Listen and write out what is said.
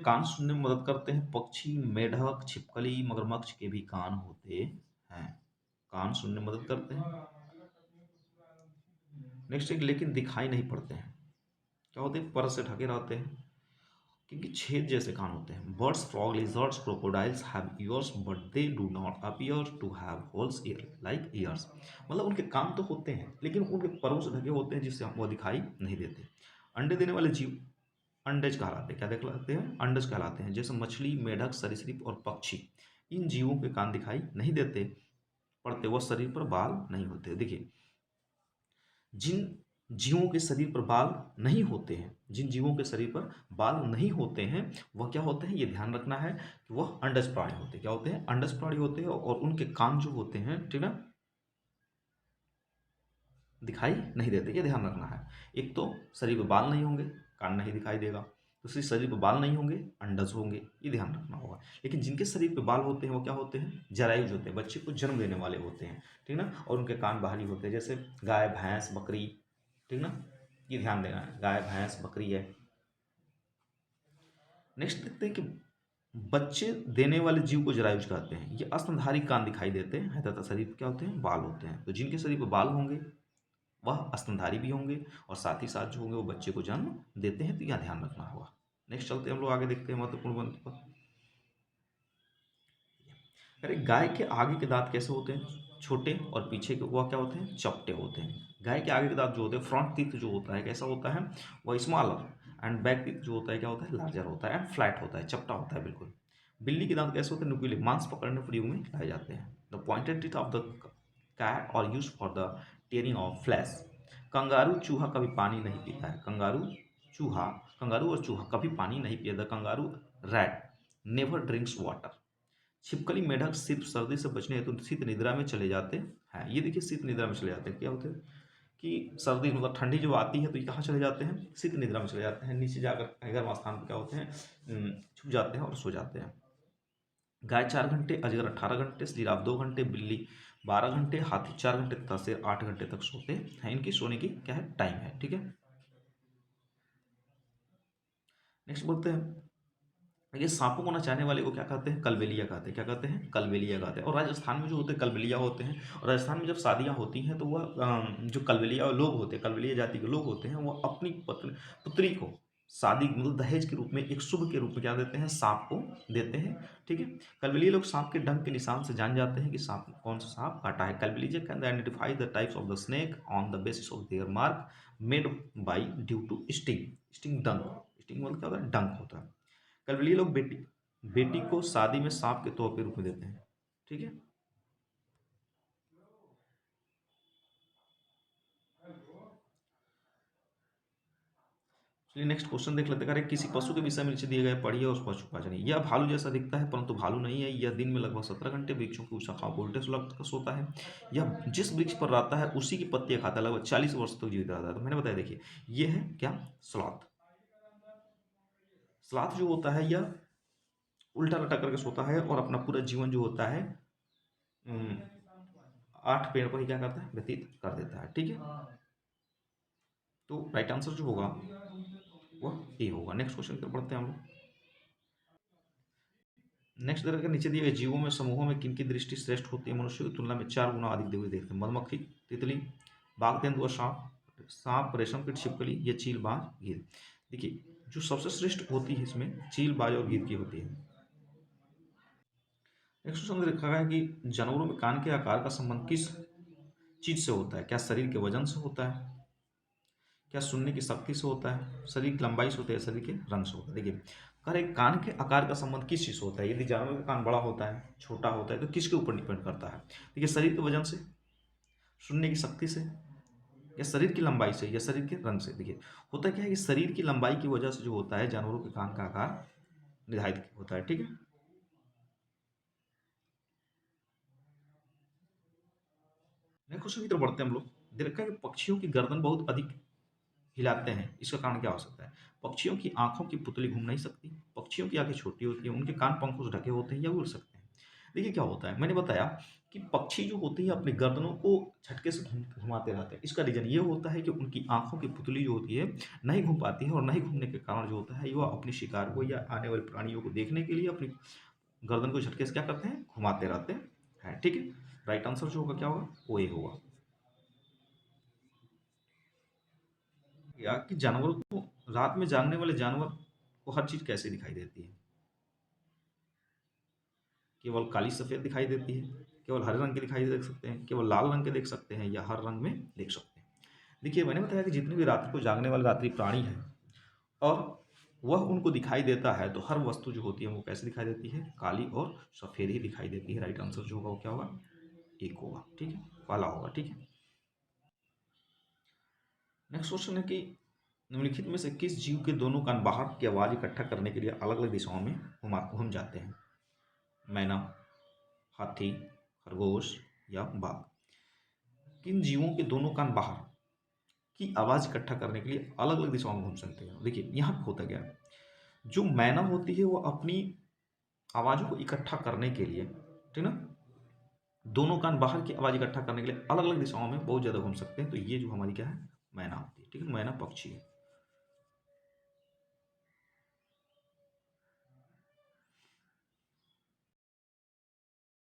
कान सुनने में मदद करते हैं। पक्षी, मेढक, छिपकली, मगरमच्छ के भी कान होते हैं। कान सुनने में मदद करते हैं। नेक्स्ट एक, लेकिन दिखाई नहीं पड़ते हैं। क्या होते हैं? परत से ढके रहते हैं क्योंकि छेद जैसे कान होते हैं। Birds, frog, lizards, crocodiles have ears but they do not appear to have holes ear like ears. मतलब उनके कान तो होते हैं लेकिन उनके परों से ढके होते हैं जिससे वो दिखाई नहीं देते। अंडे देने वाले जीव अंडज कहलाते हैं। क्या कहलाते हैं? अंडज कहलाते हैं। जैसे मछली, मेढक, सरीसृप और पक्षी, इन जीवों के कान दिखाई नहीं देते पड़ते, वह शरीर पर बाल नहीं होते। देखिए, जिन जीवों के शरीर पर बाल नहीं होते हैं, जिन जीवों के शरीर पर बाल नहीं होते हैं, वह क्या होते हैं? ये ध्यान रखना है कि वह अंडज प्राणी होते हैं। क्या होते हैं? अंडज प्राणी होते हैं। और उनके कान जो होते हैं, ठीक ना, दिखाई नहीं देते। ये ध्यान रखना है। एक तो शरीर पर बाल नहीं होंगे, कान नहीं दिखाई देगा। दूसरी, शरीर पर बाल नहीं होंगे, अंडज होंगे। ये ध्यान रखना होगा। लेकिन जिनके शरीर पे बाल होते हैं वो क्या होते हैं? जरायुज होते हैं, बच्चे को जन्म देने वाले होते हैं, ठीक ना। और उनके कान बाहरी होते हैं, जैसे गाय, भैंस, बकरी, ठीक ना। ये ध्यान देना है, गाय, भैंस, बकरी है। नेक्स्ट देखते हैं कि बच्चे देने वाले जीव को जरायुज कहते हैं। ये स्तनधारी कान दिखाई देते हैं तथा शरीर पे क्या होते हैं? बाल होते हैं। तो जिनके शरीर पर बाल होंगे वह स्तनधारी भी होंगे और साथ ही साथ जो होंगे वो बच्चे को जन्म देते हैं। तो यह ध्यान रखना होगा। नेक्स्ट चलते हैं हम लोग आगे, देखते हैं महत्वपूर्ण पॉइंट पर। अरे, गाय के आगे के दांत कैसे होते हैं? छोटे, और पीछे के वह क्या होते हैं? चपटे होते हैं। गाय के आगे के दांत जो होते हैं, फ्रंट टीथ जो होता है कैसा होता है? वह स्मॉलर। एंड बैक टीथ जो होता है क्या होता है? लार्जर होता है एंड फ्लैट होता है, चपटा होता है बिल्कुल। बिल्ली के दांत कैसे होते हैं? नुकीले, मांस पकड़ने प्रयोग में लाए जाते हैं। The pointed teeth of the cat और use for the tearing of flesh. Kangaroo चूहा कभी पानी नहीं पीता है। चूहा कंगारू और चूहा कभी पानी नहीं पिया। The kangaroo rat never drinks water. छिपकली, मेढक सिर्फ सर्दी से बचने हेतु शीत निद्रा में चले जाते हैं। ये देखिए, शीत निद्रा में चले जाते हैं। क्या होते हैं कि सर्दी मतलब ठंडी जो आती है तो ये कहाँ चले जाते हैं? शीत निद्रा में चले जाते हैं। नीचे जाकर गर्म स्थान पर क्या होते हैं? छुप जाते हैं और सो जाते हैं। गाय 4 घंटे, अजगर 18 घंटे, जिराफ 2 घंटे, बिल्ली 12 घंटे, हाथी 4 घंटे तथा शेर 8 घंटे तक सोते हैं। इनकी सोने की क्या है? टाइम है, ठीक है। नेक्स्ट बोलते हैं, ये सांपों को नचाने वाले को क्या कहते हैं? कलबेलिया कहते हैं। क्या कहते हैं? कलबेलिया कहते हैं। और राजस्थान में जो होते हैं कलबेलिया होते हैं। और राजस्थान में जब शादियां होती हैं तो वह जो कलबेलिया लोग होते हैं, कलबेलिया जाति के लोग होते हैं, वो अपनी पुत्री को शादी मतलब दहेज के रूप में, एक शुभ के रूप में क्या देते हैं? सांप को देते हैं, ठीक है। कलबेलिया लोग सांप के डंक के निशान से जान जाते हैं कि सांप कौन सा सांप काटा है। Kalbelia can identify the types of the snake on the basis of their mark made by due to sting. Sting डंक, स्टिंग मतलब क्या होता है? डंक होता है। कलबेलिया लोग बेटी बेटी को शादी में सांप के तोहफे के रूप में देते हैं, ठीक है। चलिए नेक्स्ट क्वेश्चन देख लेते हैं। किसी पशु के विषय में नीचे दिए गए पढ़िए और पशु पहचानिए। यह भालू जैसा दिखता है परंतु भालू नहीं है। यह दिन में लगभग 17 घंटे वृक्षों की शाखाओं को उल्टे सुलग कर सोता है। यह जिस वृक्ष पर रहता है उसी की पत्तियां खाता है। लगभग 40 वर्ष तक जीवित रहता है। तो मैंने बताया, देखिए ये है क्या? स्लॉथ। स्लॉथ जो होता है यह उल्टा लटक करके सोता है और अपना पूरा जीवन जो होता है 8 पेड़ पर ही क्या करता है? व्यतीत कर देता है, ठीक है। तो राइट आंसर जो होगा वह ए होगा। नेक्स्ट क्वेश्चन की तरफ बढ़ते हैं हम लोग। नेक्स्ट तरह के नीचे दिए गए जीवों में समूहों में किनकी दृष्टि श्रेष्ठ होती है? मनुष्य की तुलना में 4 गुना अधिक देखते देखते हैं। मधुमक्खी, तितली, बाघ, तेंदुआ, सांप, रेशम कीट, छिपकली, या चील, बाज, गिद्ध। देखिए, जो सबसे श्रेष्ठ होती है इसमें चील, बाज और गिद्ध की होती है। नेक्स्ट क्वेश्चन लिखा है कि जानवरों में कान के आकार का संबंध किस चीज से होता है? क्या शरीर के वजन से होता है? क्या सुनने की शक्ति से होता है? शरीर की लंबाई से होता है? शरीर के रंग से होता है? देखिए, कह रहे कान के आकार का संबंध किस चीज से होता है? यदि जानवर का कान बड़ा होता है, छोटा होता है, तो किसके ऊपर डिपेंड करता है? देखिए, शरीर के वजन से, सुनने की शक्ति से, या शरीर की लंबाई से, या शरीर के रंग से। देखिए, होता क्या है कि शरीर की लंबाई की वजह से जो होता है जानवरों के कान का आकार निर्धारित होता है, ठीक है। नेक्स्ट क्वेश्चन की तरफ बढ़ते हैं हम लोग। देखा है कि पक्षियों की गर्दन बहुत अधिक हिलाते हैं, इसका कारण क्या हो सकता है? पक्षियों की आंखों की पुतली घूम नहीं सकती, पक्षियों की आंखें छोटी होती हैं, उनके कान पंखों से ढके होते हैं, या उड़ सकते हैं। देखिए क्या होता है, मैंने बताया कि पक्षी जो होते हैं अपने गर्दनों को झटके से घुमाते रहते हैं। इसका रीज़न ये होता है कि उनकी आँखों की पुतली जो होती है नहीं घूम पाती है, और नहीं घूमने के कारण जो होता है, वो अपने शिकार को या आने वाले प्राणियों को देखने के लिए अपनी गर्दन को झटके से क्या करते हैं, घुमाते रहते हैं। ठीक है, राइट आंसर जो होगा क्या होगा, वो ये होगा। या कि जानवरों को, रात में जागने वाले जानवर को हर चीज़ कैसे दिखाई देती है? केवल काली सफ़ेद दिखाई देती है, केवल हरे रंग के दिखाई देख सकते हैं, केवल लाल रंग के देख सकते हैं, या हर रंग में देख सकते हैं। देखिए मैंने बताया कि जितने भी रात्रि को जागने वाले रात्रि प्राणी हैं, और वह उनको दिखाई देता है, तो हर वस्तु जो होती है वो कैसे दिखाई देती है, काली और सफ़ेद ही दिखाई देती है। राइट आंसर जो होगा वो क्या होगा, एक होगा। ठीक है, वाला होगा। ठीक है, नेक्स्ट क्वेश्चन है कि निम्नलिखित में से किस जीव के दोनों कान बाहर की आवाज़ इकट्ठा करने के लिए अलग अलग दिशाओं में घूम जाते हैं? मैना, हाथी, खरगोश या बाघ। किन जीवों के दोनों कान बाहर की आवाज़ इकट्ठा करने के लिए अलग अलग दिशाओं में घूम सकते हैं? देखिए यहाँ पे होता क्या है, जो मैना होती है वो अपनी आवाज़ों को इकट्ठा करने के लिए, ठीक ना, दोनों कान बाहर की आवाज़ इकट्ठा करने के लिए अलग अलग दिशाओं में बहुत ज़्यादा घूम सकते हैं। तो ये जो हमारी क्या है, मैना होती है। ठीक है, मैना पक्षी है।